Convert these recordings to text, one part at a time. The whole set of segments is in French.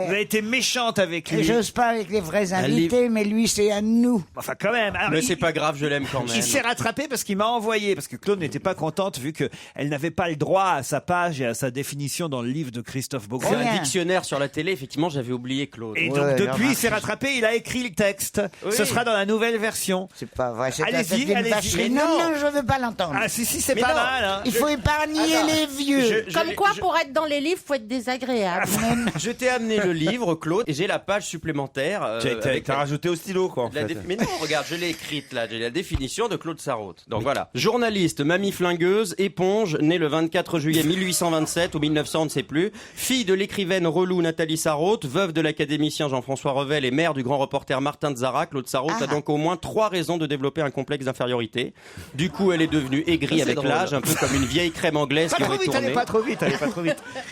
Vous avez été méchante avec lui. J'ose pas avec les vrais invités, mais lui, c'est à nous. Enfin, quand même. Alors, Mais c'est pas grave, je l'aime quand même. Il s'est rattrapé parce qu'il m'a envoyé, parce que Claude n'était pas contente vu qu'elle n'avait pas le droit à sa page et à sa définition dans le livre de Christophe Beaugrand. C'est un dictionnaire sur la télé, effectivement, j'avais oublié Claude. Et donc, depuis, il s'est rattrapé, il a écrit le texte. Oui. Ce sera dans la nouvelle version. C'est pas vrai, c'est Allez-y, allez-y. Non, non, je veux pas l'entendre. Ah, si, c'est pas mal. Hein. Il faut épargner les vieux. Comme quoi, pour être dans les livres, faut être désagréable. Je t'ai amené le livre, Claude, et j'ai la page supplémentaire. T'as rajouté au stylo, quoi, en fait. Mais non, regarde, je l'ai écrite là, j'ai la définition de Claude Sarraute. Donc voilà. Journaliste, mamie flingueuse, éponge, née le 24 juillet 1827 ou 1900, on ne sait plus. Fille de l'écrivaine relou Nathalie Sarraute, veuve de l'académicien Jean-François Revel et mère du grand reporter Martin de Zara, Claude Sarraute a donc au moins 3 raisons de développer un complexe d'infériorité. Du coup, elle est devenue aigrie avec l'âge, un peu comme une vieille crème anglaise qui aurait tourné. Allez pas trop vite.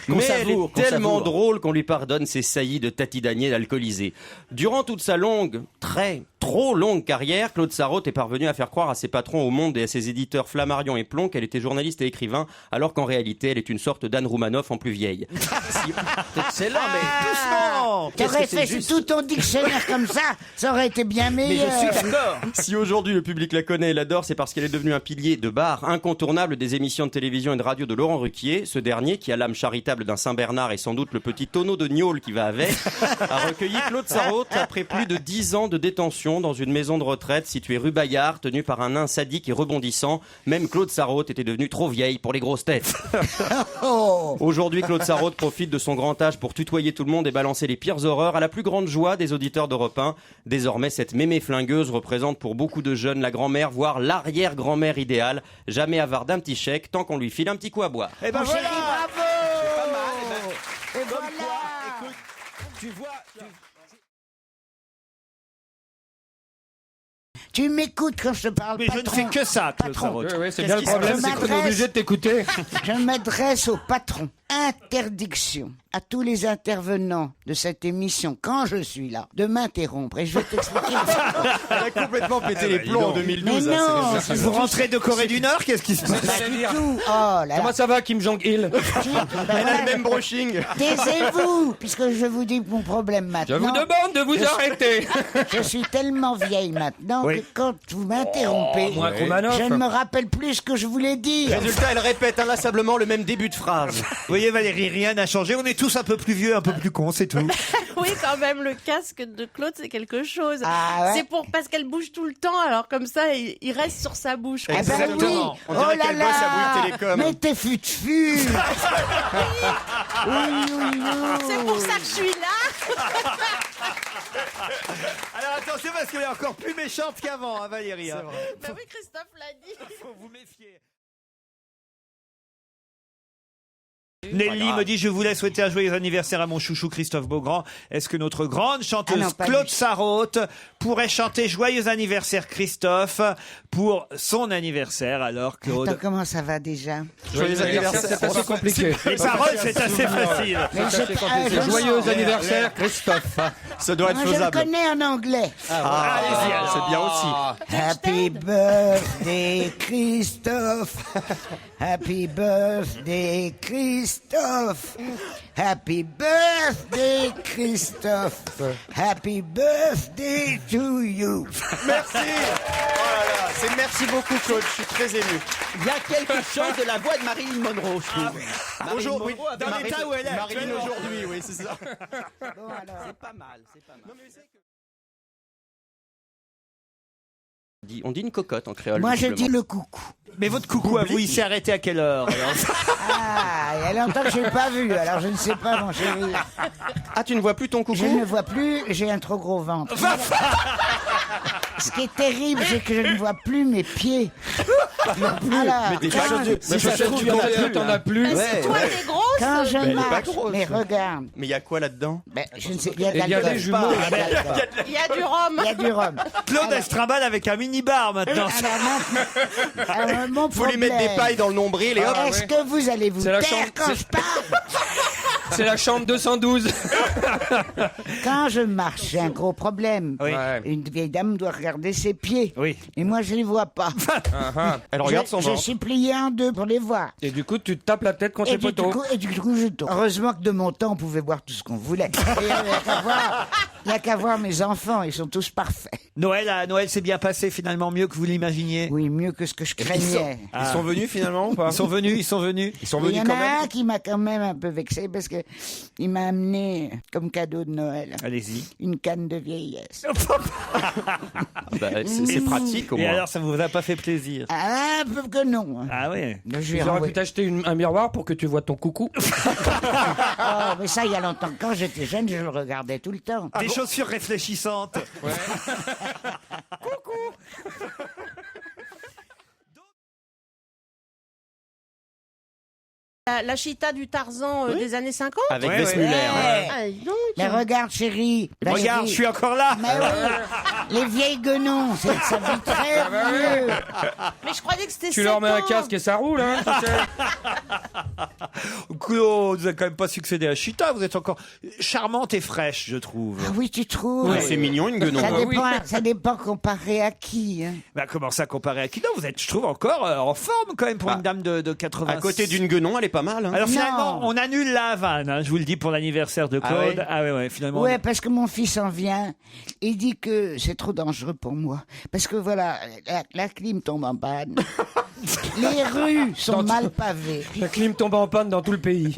Mais elle est tellement drôle qu'on lui pardonne ses saillies de Tati Daniel alcoolisée. Durant toute sa longue, trop longue carrière, Claude Sarraute est parvenu à faire croire à ses patrons au Monde et à ses éditeurs Flammarion et Plomb qu'elle était journaliste et écrivain, alors qu'en réalité, elle est une sorte d'Anne Roumanoff en plus vieille. C'est excellent, mais doucement. T'aurais fait tout ton dictionnaire comme ça aurait été bien meilleur. Mais je suis d'accord. Si aujourd'hui le public la connaît et l'adore, c'est parce qu'elle est devenue un pilier de bar incontournable des émissions de télévision et de radio de Laurent Ruquier. Ce dernier, qui a l'âme charitable d'un Saint-Bernard et sans doute le petit tonneau de gnôle qui va avec, a recueilli Claude Sarraute après plus de 10 ans de détention dans une maison de retraite située rue Bayard, tenue par un nain sadique et rebondissant. Même Claude Sarraute était devenue trop vieille pour les grosses têtes. Aujourd'hui, Claude Sarraute profite de son grand âge pour tutoyer tout le monde et balancer les pires horreurs à la plus grande joie des auditeurs d'Europe 1. Désormais, cette mémé flingueuse représente pour beaucoup de jeunes la grand-mère, voire l'arrière-grand-mère idéale. Jamais avare d'un petit chèque tant qu'on lui file un petit coup à boire. Et ben voilà. Bravo. C'est pas mal. Et voilà. Écoute, tu vois. Tu m'écoutes quand je te parle, Mais patron. je ne fais que ça, Claude Patron. Sarraute. Oui, c'est bien le problème, c'est qu'on est obligé de t'écouter. Je m'adresse au patron. Interdiction à tous les intervenants de cette émission, quand je suis là, de m'interrompre. Et je vais t'expliquer. Elle a complètement pété les plombs en 2012. Mais non, Vous rentrez de Corée du Nord, qu'est-ce qui se passe? pas du tout. Oh là Comment ça va, Kim Jong-il? Elle a le même brushing. Taisez-vous, puisque je vous dis mon problème maintenant. Je vous demande de vous arrêter. Je suis tellement vieille maintenant Oui. que quand vous m'interrompez, moins Roumanoff. je ne me rappelle plus ce que je voulais dire. Résultat, elle répète inlassablement le même début de phrase. Vous voyez Valérie, rien n'a changé. On est tous un peu plus vieux, un peu plus cons, c'est tout. Oui, quand même, le casque de Claude, c'est quelque chose. Ah ouais. C'est parce qu'elle bouge tout le temps, alors comme ça, il reste sur sa bouche. Eh ben oui. Exactement. On dirait Oh là qu'elle bosse à Bouygues Télécom. Mais t'es fut-fut. C'est pour ça que je suis là. Alors attention parce qu'elle est encore plus méchante qu'avant, hein, Valérie. Hein. Bah oui, Christophe l'a dit. Faut vous méfier. Nelly me dit: je voulais souhaiter un joyeux anniversaire à mon chouchou Christophe Beaugrand. Est-ce que notre grande chanteuse Ah non, pas Claude lui. Sarraute pourrait chanter joyeux anniversaire Christophe pour son anniversaire? Alors Claude, Attends, comment ça va déjà? Joyeux anniversaire, c'est assez compliqué. les paroles c'est assez facile. Mais C'est assez je- compliqué. je Joyeux sens. anniversaire, Christophe. Ça doit être Moi, je le faisable. connais en anglais. Allez-y, alors. C'est bien aussi. Happy birthday, Christophe. Happy birthday, Christophe. Happy birthday, Christophe. Happy birthday to you. Merci. Oh là là, c'est merci beaucoup Claude, je suis très ému. Il y a quelque chose de la voix de Marilyn Monroe, je trouve. Bonjour, oui, Dans l'état où elle est Marilyn actuellement. aujourd'hui, oui, c'est ça. C'est pas mal, c'est pas mal. On dit une cocotte en créole. Moi, je visiblement. dis le coucou. Mais votre coucou à vous, il s'est arrêté à quelle heure alors? Ah, il y a longtemps que je l'ai pas vu, alors je ne sais pas, mon chéri. Ah, tu ne vois plus ton coucou? Je ne le vois plus, j'ai un trop gros ventre. Ce qui est terrible, c'est que je ne vois plus mes pieds. Voilà. Mais t'es pas Quand- de- Mais peut-être tu t'en as plus. Mais si toi, t'es grosse. Quand je elle est pas marche, grosse. mais regarde, Mais il y a quoi là-dedans? ben, je ne sais, il y a de Il y a l'alcool. des jumeaux. Il y a du rhum. Il y a du rhum. Claude elle se trimballe avec un mini-bar maintenant. Alors, mon Faut lui mettre des problème, pailles dans le nombril et hop. Est-ce que vous allez vous C'est la taire chambre- quand c'est- je parle? C'est la chambre 212. Quand je marche, j'ai un gros problème. Oui. Ouais. Une vieille dame doit regarder ses pieds. Oui. Et moi, je les vois pas. Elle regarde son Je ventre. suis plié en deux pour les voir. Et du coup, tu te tapes la tête contre Et les du, poteaux. coup, je tombe. Heureusement que de mon temps, on pouvait voir tout ce qu'on voulait. Il n'y a qu'à voir mes enfants, ils sont tous parfaits. Noël s'est bien passé finalement, mieux que vous l'imaginiez. Oui, mieux que ce que je craignais. Ils sont venus finalement ou pas Ils sont venus. Ils sont Il venus y en quand a même. un qui m'a quand même un peu vexé parce que il m'a amené comme cadeau de Noël Allez-y. une canne de vieillesse. C'est pratique au Et moins. alors, ça vous a pas fait plaisir? Ah, un peu que non. Ah ouais. Je lui ai Ils auraient renvoyé. pu t'acheter un miroir pour que tu vois ton coucou. Oh, mais ça, il y a longtemps. Quand j'étais jeune, je le regardais tout le temps. Des chaussures réfléchissantes. La chita du Tarzan des années 50. Avec Ouais, Bess ouais. Muller. Ouais. Ah, dis donc. Mais regarde, chérie. Valérie. Regarde, je suis encore là. Mais oui, les vieilles guenons, ça vit très mieux. Mais je croyais que c'était Tu leur mets 7 un ans. casque et ça roule, hein. Tu sais. Claude, vous n'avez quand même pas succédé à Chita. Vous êtes encore charmante et fraîche, je trouve. Ah oui, tu trouves. Ouais, c'est mignon une guenon. Ça hein. dépend, ça dépend comparé à qui. Hein. Bah, comment ça comparer à qui? Non, vous êtes, je trouve, encore en forme quand même pour une dame de 80. À côté d'une guenon, elle est pas mal. Hein. Alors Non. finalement, on annule la Havane, hein, je vous le dis, pour l'anniversaire de Claude. Ah ouais, finalement. Ouais, parce que mon fils en vient. Il dit que c'est trop dangereux pour moi. Parce que voilà, la clim tombe en panne. Les rues sont mal pavées. La clim tombe en panne dans tout le pays.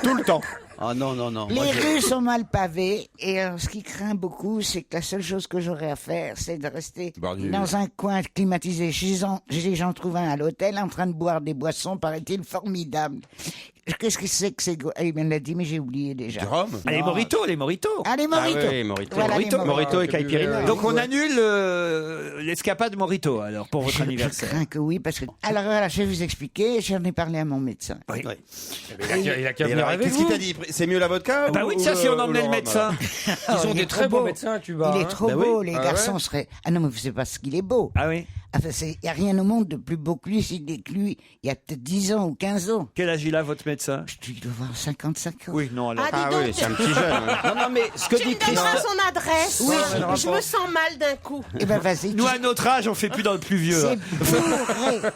Tout le temps. Ah non, non, non. Les rues sont mal pavées et ce qui craint beaucoup, c'est que la seule chose que j'aurai à faire, c'est de rester Bordure. dans un coin climatisé. J'en trouve un à l'hôtel en train de boire des boissons, paraît-il, formidables. Qu'est-ce que c'est que c'est? Il me l'a dit, mais j'ai oublié déjà. Du rhum. Ah, les mojitos. Ah, les Ah mojitos. oui, Morito. Voilà, les Morito et Ah, Caipirinha. Donc on annule l'escapade Morito, alors, pour votre Je anniversaire. crains que oui, parce que... Alors voilà, je vais vous expliquer, j'en ai parlé à mon médecin. Oui. Il a qu'à Et venir alors, avec qu'est-ce qu'il vous. t'a dit? C'est mieux la vodka Bah ou- oui, ou tiens, si on le- emmenait ou le rhum, médecin. Ils ont il est des trop très beaux beau. médecins à Cuba. Il est hein. trop Bah oui. beau, les Ah garçons ouais seraient... Ah non, mais vous savez pas ce qu'il est beau. Ah oui. Enfin, il n'y a rien au monde de plus beau que lui, s'il est que lui, il y a peut-être 10 ans ou 15 ans. Quel âge il a, votre médecin? Il doit avoir 55 ans. Oui, non, alors. Ah, Ah dis donc, oui, c'est un petit jeune. hein. Non, non, mais ce que tu dit me donneras Christophe. son adresse. Oui, je me sens mal d'un coup. Eh ben vas-y, Nous, à notre âge, on fait plus dans le plus vieux. hein. c'est bourré.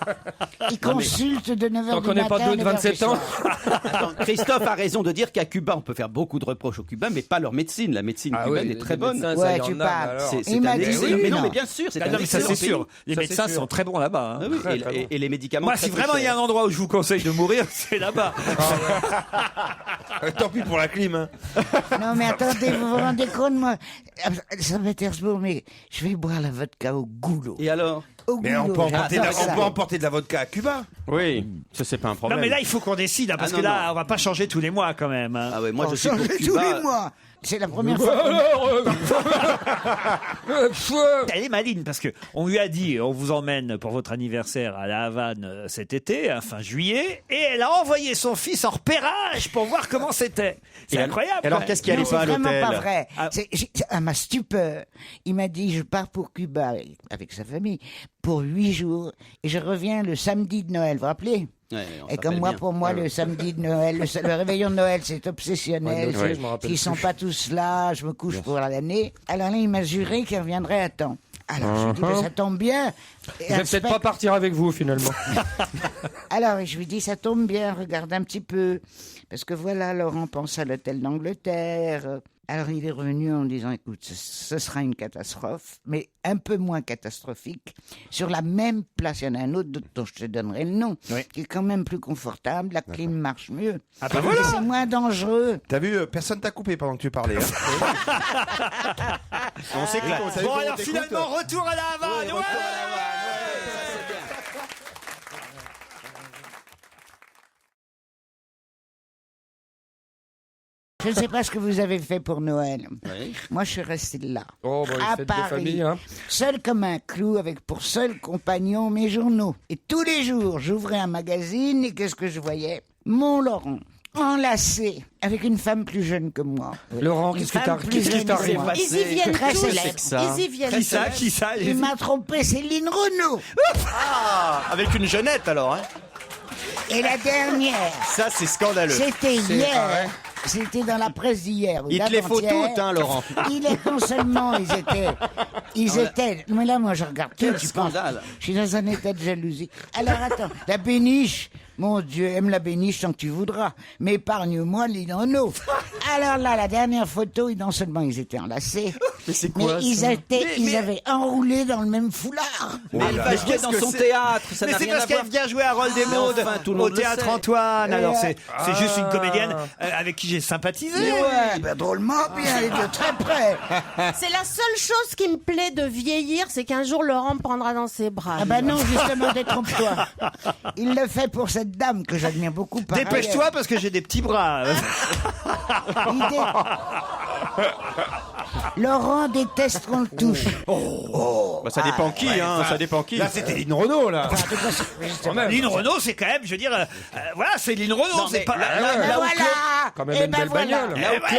Il consulte de 9h Tant du qu'on n'est matin pas à deux de 9h du 27 ans. soir. Attends, Christophe a raison de dire qu'à Cuba, on peut faire beaucoup de reproches aux Cubains, mais pas leur médecine. La médecine Ah cubaine oui, est très les bonne. médecins, ça, Ouais, il y en tu a, parles. mais alors. C'est Il m'a un dit, excellent. oui, Mais non, non. mais bien sûr, c'est Ah un non, mais ça, excellent c'est pays. sûr. Les Ça, c'est médecins sûr. sont très bons là-bas. hein. Ah oui, Très, très bon. et les médicaments. Moi, très, si très vraiment il y a un chers. endroit où je vous conseille de mourir, c'est là-bas. Tant pis pour la clim. Hein. Non mais attendez, vous vous rendez compte, moi, Saint-Pétersbourg, mais je vais boire la vodka au goulot. Et alors? Au Mais on goulot, peut, emporter de la, j'adore ça. on peut emporter de la vodka à Cuba. Oui, ça c'est pas un Non, problème. mais là, il faut qu'on décide, hein, parce Ah, que non, là, non. on va pas changer tous les mois quand même. hein. Ah ouais, moi je On suis pour change tous Cuba. les mois. C'est la première fois Elle est maligne parce que on lui a dit on vous emmène pour votre anniversaire à la Havane cet été, hein, fin juillet, et elle a envoyé son fils en repérage pour voir comment c'était. C'est Et incroyable. alors, quand qu'est-ce même. qui allait Non, pas à c'est vraiment l'hôtel? pas vrai. Ah. À ma stupeur, il m'a dit je pars pour Cuba avec sa famille pour 8 jours et je reviens le samedi de Noël. Vous vous rappelez? Ouais, on Et s'appelle comme moi, bien. pour moi, le samedi de Noël, le réveillon de Noël, c'est obsessionnel. Ouais, je m'en rappelle S'ils sont plus. pas tous là, je me couche pour l'année. Alors là, il m'a juré qu'il reviendrait à temps. Alors, je lui dis, ben, ça tombe bien. Je vais peut-être pas partir avec vous finalement. Alors, je lui dis, ça tombe bien, regarde un petit peu. Parce que voilà, Laurent pense à l'hôtel d'Angleterre. Alors, il est revenu en disant, écoute, ce sera une catastrophe, mais un peu moins catastrophique. Sur la même place, il y en a un autre dont je te donnerai le nom, Oui. qui est quand même plus confortable, la clim marche mieux. Ah bah Et voilà. c'est moins dangereux. T'as vu, personne t'a coupé pendant que tu parlais. Hein. On s'éclate. Bon, alors finalement, retour à la Havane. Ouais. Je ne sais pas ce que vous avez fait pour Noël. Ouais. Moi, je suis resté là. Oh, bah, à les fêtes de Paris, famille, hein. seul comme un clou, avec pour seul compagnon mes journaux. Et tous les jours, j'ouvrais un magazine et qu'est-ce que je voyais? Mon Laurent, enlacé, avec une femme plus jeune que moi. Laurent, Une qu'est-ce qui femme t'arrive? plus Qu'est-ce qui jeune que t'arrive? moi. Ils y viennent Très tous. célèbre. ça. Ils y viennent Qui ça, tous. qui ça Il m'a trompé Céline Renaud. Ah, avec une jeunette alors. Hein. Et la dernière, Ça c'est scandaleux. c'était C'est- hier. ah ouais. C'était dans la presse d'hier. ou Il te les faut d'avant-hier. toutes, hein, Laurent. Non seulement ils étaient. Mais là, moi, je regarde tout. Quel Tu penses scandale. Je suis dans un état de jalousie. Alors attends, la péniche. Mon Dieu, aime la péniche tant que tu voudras. Mais épargne-moi Lynn Renaud. Alors là, la dernière photo, non seulement ils étaient enlacés, mais ils avaient enroulé dans le même foulard. Mais elle va jouer dans son théâtre, ça Mais n'a c'est rien à parce voir. qu'elle vient jouer à Rôle des Mais Mondes enfin, tout le au monde le Théâtre sait. Antoine. Alors c'est juste une comédienne avec qui j'ai sympathisé. Mais ouais, ben drôlement bien, et de très près. C'est la seule chose qui me plaît de vieillir, c'est qu'un jour Laurent me prendra dans ses bras. Ah ben non, justement, détrompe-toi. Il le fait pour cette dame que j'admire beaucoup. par Dépêche-toi parce que j'ai des petits bras. Laurent déteste qu'on le touche. Bah, ça dépend qui, hein. Ça dépend qui. Là, c'était Lynn Renaud, là. Enfin, en tout cas, justement. Lynn Renaud, c'est quand même, je veux dire, voilà, c'est Lynn Renaud, Non, c'est mais pas. Ben voilà. Quand même Eh une ben belle voilà. bagnole. Eh ben,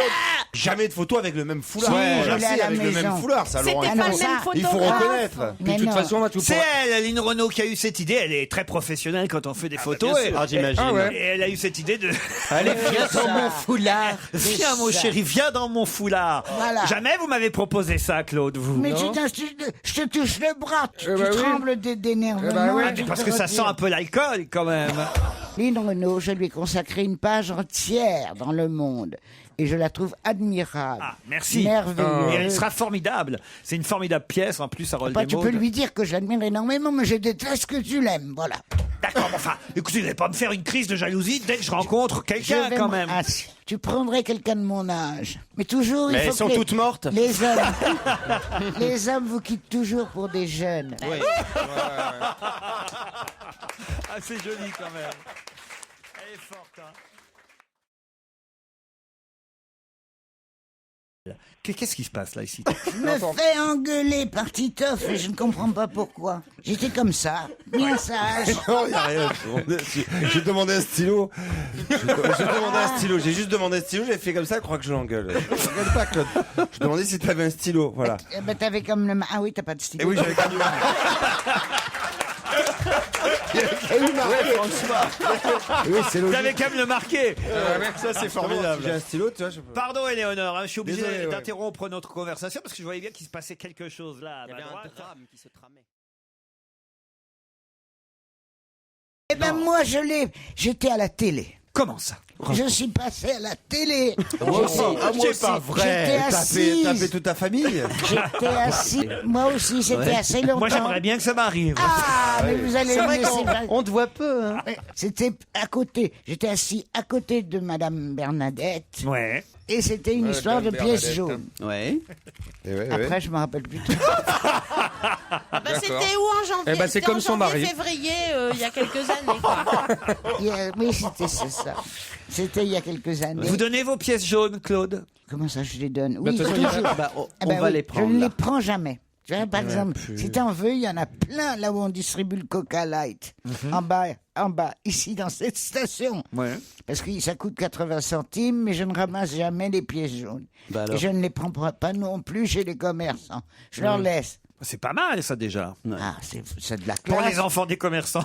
Jamais de photo avec le même foulard. Si, Ouais, je là, l'ai à c'est la avec le maison. même foulard, ça, C'était Laurent. pas Alors le ça, même Il faut photographe. reconnaître. Mais De toute non. façon, tu C'est pourras- elle, Lynn Renaud, qui a eu cette idée. Elle est très professionnelle quand on fait des photos. bien sûr. Ah, j'imagine. Ah ouais. Et elle a eu cette idée de. Allez, Viens dans mon foulard. Viens, mon chéri, viens dans mon foulard. Voilà. Jamais vous m'avez proposé ça, Claude, vous. Mais je te touche le bras, tu bah oui. trembles d'énervement. bah oui. Ah, mais parce que ça sent un peu l'alcool, quand même. Lynn Renaud, je lui ai consacré une page entière dans Le Monde. Et je la trouve admirable. Ah, merci. Merveilleuse. Et elle sera formidable. C'est une formidable pièce, en plus, à Rôle Bah, des tu Mondes. peux lui dire que je l'admire énormément, mais je déteste que tu l'aimes, voilà. D'accord, mais enfin, écoutez, vous n'allez pas me faire une crise de jalousie dès que je rencontre quelqu'un, Je vais quand me- même. Ah, si, tu prendrais quelqu'un de mon âge. Mais toujours, il Mais faut elles que sont toutes mortes. Les hommes, les hommes vous quittent toujours pour des jeunes. Ah, c'est joli, quand même. Elle est forte, hein. Qu'est-ce qui se passe là ici? Je me fais engueuler par Titoff et je ne comprends pas pourquoi. J'étais comme ça, bien sage. Non, il n'y a rien. J'ai demandé un stylo. J'ai demandé un stylo. J'ai juste demandé un stylo. J'ai fait comme ça. Je crois que je l'engueule. Je l'engueule pas, Claude. Je demandais si tu avais un stylo. Voilà. Eh ben, t'avais comme le... Ah oui, t'as pas de Et stylo. oui, j'avais quand même. Oui, c'est Vous logique. avez qu'à me le marquer. Ça, c'est Si formidable. j'ai un stylo, tu vois, je peux. Pardon, Éléonore, hein, je suis obligé Désolé, ouais. d'interrompre notre conversation parce que je voyais bien qu'il se passait quelque chose là. À Il y ma avait un droite. drame qui se tramait. Eh ben, moi, j'étais à la télé. Comment ça? Je suis passé à la télé. Moi aussi. Ah, moi C'est pas aussi. vrai. J'étais T'as assise. fait toute ta famille. J'étais assis. Moi aussi, c'était assez longtemps. Moi, j'aimerais bien que ça m'arrive. Ah, mais vous allez C'est me vrai laisser... qu'on te voit peu. Hein. C'était à côté. J'étais assis à côté de Madame Bernadette. Ouais. Et c'était une histoire de Madame pièces Bernadette. jaunes. Ouais. Après, je me rappelle plus tout. Bah, c'était où en janvier? Eh ben, c'est C'était comme en son janvier, mari. février, il y a quelques années. Quoi. Oui, c'était ça. C'était il y a quelques années. Vous donnez vos pièces jaunes, Claude? Comment ça, je les donne? Oui, de toute toujours. façon, on Ah ben va oui, les prendre. Je ne là. les prends jamais. Tu vois, par exemple, si t'en veux, il y en a plein là où on distribue le Coca Light. En bas, ici dans cette station. Ouais. Parce que ça coûte 80 centimes, mais je ne ramasse jamais les pièces jaunes. Bah alors. Et je ne les prends pas non plus chez les commerçants. Je leur laisse. C'est pas mal, ça, déjà. Ah, c'est de la Pour classe. les enfants des commerçants.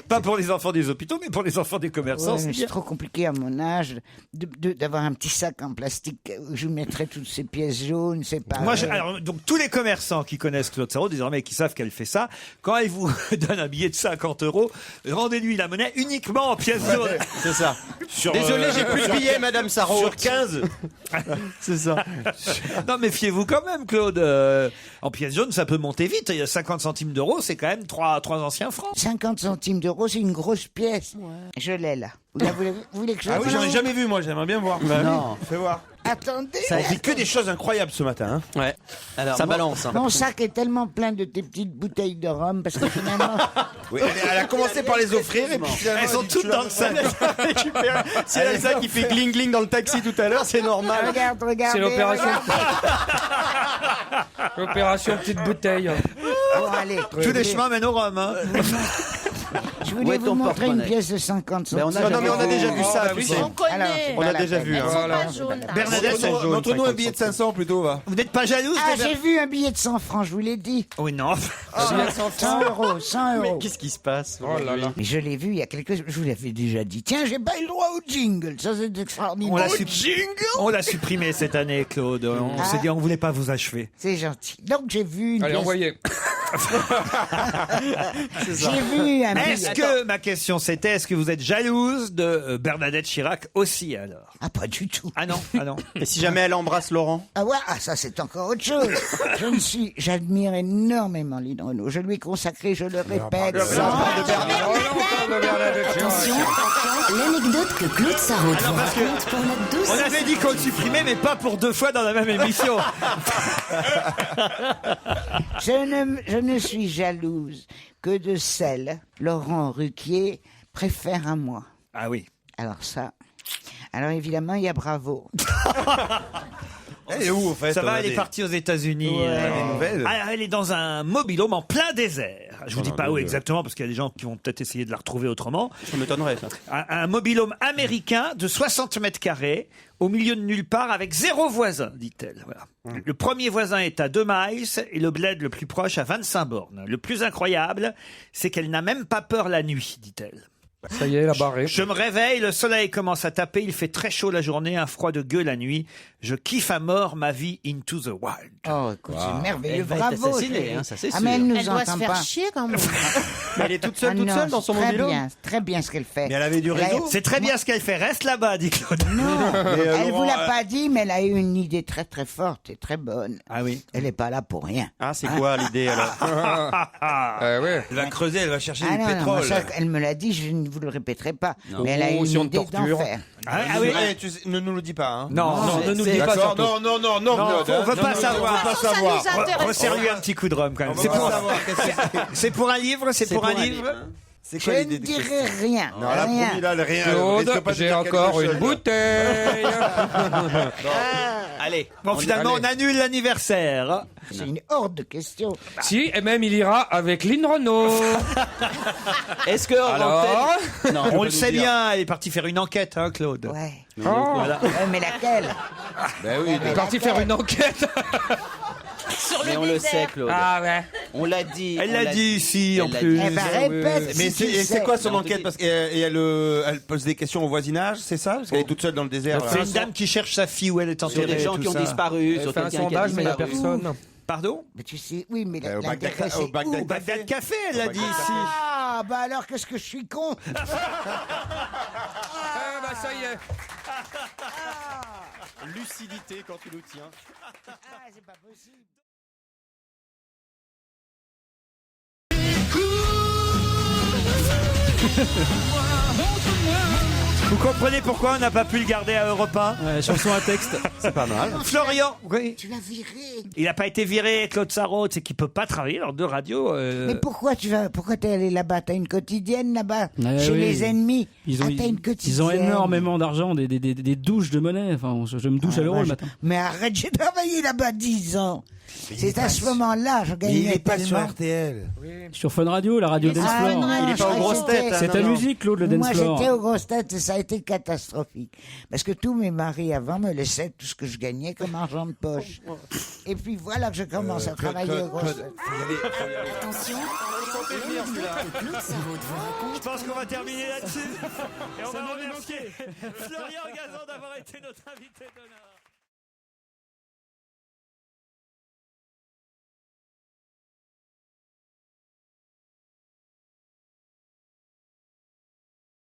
Pas pour les enfants des hôpitaux, mais pour les enfants des commerçants. Ouais, c'est mais bien. c'est trop compliqué à mon âge d'avoir un petit sac en plastique où je mettrais toutes ces pièces jaunes, c'est pas... Moi, alors, donc, tous les commerçants qui connaissent Claude Sarraud, désormais, qui savent qu'elle fait ça, quand elle vous donne un billet de 50 €, rendez-lui la monnaie uniquement en pièces jaunes. C'est ça. Sur, Désolé, j'ai plus de billets, Madame Sarraud. Sur 15. C'est ça. Non, méfiez-vous quand même, Claude. En pièces jaunes, ça peut monter vite. Il y a 50 centimes d'euros, c'est quand même 3 anciens francs. 50 centimes d'euros, c'est une grosse pièce. Je l'ai là. Vous voulez que je Ah oui, la j'en ai prenne? jamais vu, moi. J'aimerais bien voir. Non. Fais voir. Attendez. On fait que des choses incroyables ce matin. Hein. Ouais. Alors, Ça moi- balance. Hein. Mon sac est tellement plein de tes petites bouteilles de rhum parce que finalement... Oui, elle a commencé par les offrir et puis finalement, Elles sont elle dit, toutes tu dans l'as- le sac. C'est Elsa qui fait gling gling dans le taxi tout à l'heure, c'est normal. Regardez. C'est l'opération. regardez. L'opération petite bouteille. Bon, allez. Tous les chemins mènent au Rhum. Hein. Je Je voulais vous montrer une pièce de 50 centimes. Non, mais on a déjà vu ça. tu sais. On connaît. Alors, On l'a déjà vu. Elles hein. sont pas jaunes. là. Bernadette, Montre-nous un billet de 500 plutôt, va. vous n'êtes pas jalouse Ah, de j'ai vu un billet de 100 francs, je vous l'ai dit. Oui, non. 100 euros, 100 euros. Qu'est-ce qui se passe Oh là là. Mais je l'ai vu il y a quelques... Je vous l'avais déjà dit. Tiens, j'ai pas eu le droit au jingle. Ça, c'est extraordinaire. On l'a supprimé cette année, Claude. On s'est dit, on voulait pas vous achever. C'est gentil. Donc, j'ai vu une Allez, pièce... envoyez. J'ai vu un Est-ce billet... que, ma question c'était, est-ce que vous êtes jalouse de Bernadette Chirac aussi, alors? Ah, pas du tout. Ah non, ah non. Et si jamais elle embrasse Laurent? Ah ouais, ah, ça c'est encore autre chose. J'admire énormément Lynn Renaud. Je lui ai consacré, je le répète, Attention, l'anecdote que Claude Sarraute vous raconte pour la douce. On avait dit qu'on le supprimait, mais pas pour 2 fois dans la même émission. je ne suis jalouse que de celle, Laurent Ruquier, préfère à moi. Ah oui. Alors ça... Alors évidemment, il y a Bravo. Elle est où, en fait? Ça va, elle est partie aux États-Unis. Des nouvelles. Alors, elle est dans un mobil-home en plein désert. Je vous dis pas où exactement, parce qu'il y a des gens qui vont peut-être essayer de la retrouver autrement. Ça m'étonnerait, ça. Un mobil-home américain de 60 mètres carrés, au milieu de nulle part, avec 0 voisin, dit-elle. Voilà. Le premier voisin est à 2 miles et le bled le plus proche à 25 bornes. Le plus incroyable, c'est qu'elle n'a même pas peur la nuit, dit-elle. Ça y est, la barrée. Je me réveille, le soleil commence à taper, il fait très chaud la journée, un froid de gueule la nuit. Je kiffe à mort ma vie into the wild. Oh, écoute, c'est merveilleux. Elle va être Bravo. assassinée, chérie. hein, ça, c'est Ah, sûr. mais elle nous Elle doit se entend faire pas. chier quand même. Mais elle est toute Ah seule, non, dans son très mobile. bien, très bien ce qu'elle fait. Mais elle avait du réseau. C'est très bien ce qu'elle fait, reste là-bas, dit Claude. Non, elle Laurent, vous l'a pas dit, mais elle a eu une idée très très forte et très bonne. Ah oui. Elle n'est pas là pour rien. Ah, c'est quoi l'idée alors? Ouais. Elle va creuser, elle va chercher Ah du non, non, pétrole. ça, elle me l'a dit, je ne vous le répéterai pas. Non. Mais elle a eu Oh, si une on idée torture. d'enfer. Ah oui. Eh, tu sais, ne nous le dis pas. Hein. Non, Ne nous dis pas D'accord, surtout. non, Non, Claude, on veut hein. pas Non, savoir. on veut pas Ça savoir. nous intéresse. Resserre-lui un petit coup de rhum quand même. On veut pas savoir. Qu'est-ce que c'est. C'est pour un livre, c'est pour un livre. C'est Je quoi ne l'idée de dirai rien. Non, là, rien. promis, là, rien. Claude, Risque pas de j'ai dire encore quelque une chose. bouteille. Allez. Bon, finalement, on annule l'anniversaire. C'est une horde de questions. Si, et même il ira avec Lynn Renaud. Est-ce que Alors non, On le sait bien, elle est partie faire une enquête, hein, Claude. Ouais. Oh, Mais laquelle Ben oui, il est parti faire une enquête. mais on le sait, Claude. Ah ouais. On l'a dit. Elle on l'a dit ici, en Elle l'a plus. Eh ben répète. mais si tu c'est sais. quoi son Non, enquête? tu Parce qu'elle pose des questions au voisinage, c'est ça? Parce qu'elle est toute seule dans le désert. là. C'est une dame qui cherche sa fille où elle est Sur enterrée. des gens tout qui ont ça. disparu, Elle sur fait un quelqu'un qui a sondage, mais il n'y a disparu. personne. Pardon Mais tu sais, oui, mais Au l'intérêt, Bagdad- c'est au Bagdad où Bagdad Café, elle a dit ici. Ah, bah alors qu'est-ce que je suis con Ah bah ça y est. Lucidité quand tu nous tiens. Ah, c'est pas possible. Vous comprenez pourquoi on n'a pas pu le garder à Europe 1? Chanson à texte. C'est pas mal. Florian, oui. Tu l'as viré. Il n'a pas été viré, Claude Sarraute, c'est qu'il peut pas travailler lors de radio. Mais pourquoi t'es allé là-bas? T'as une quotidienne là-bas chez oui. les ennemis. Ils ont, t'as une quotidienne. ils ont énormément d'argent, des douches de monnaie. Enfin, je me douche à l'euro le matin. Mais arrête, j'ai travaillé là-bas 10 ans. C'est à ce moment-là, je Il gagnais est pas sur tellement. RTL. Sur Fun Radio, la radio Dance Ah Floor. non, Il est je pas aux croyais grosses que c'était- têtes, hein. C'est ta non, non. musique, Claude, le Dance Moi, Floor. j'étais aux grosses têtes et ça a été catastrophique. Parce que tous mes maris avant me laissaient tout ce que je gagnais comme argent de poche. Et puis voilà que je commence à travailler aux grosses têtes. Attention, l'anecdote que Claude Sarraute vous raconte. Je pense qu'on va terminer là-dessus. Et on va remercier Florian Gazan d'avoir été notre invité d'honneur.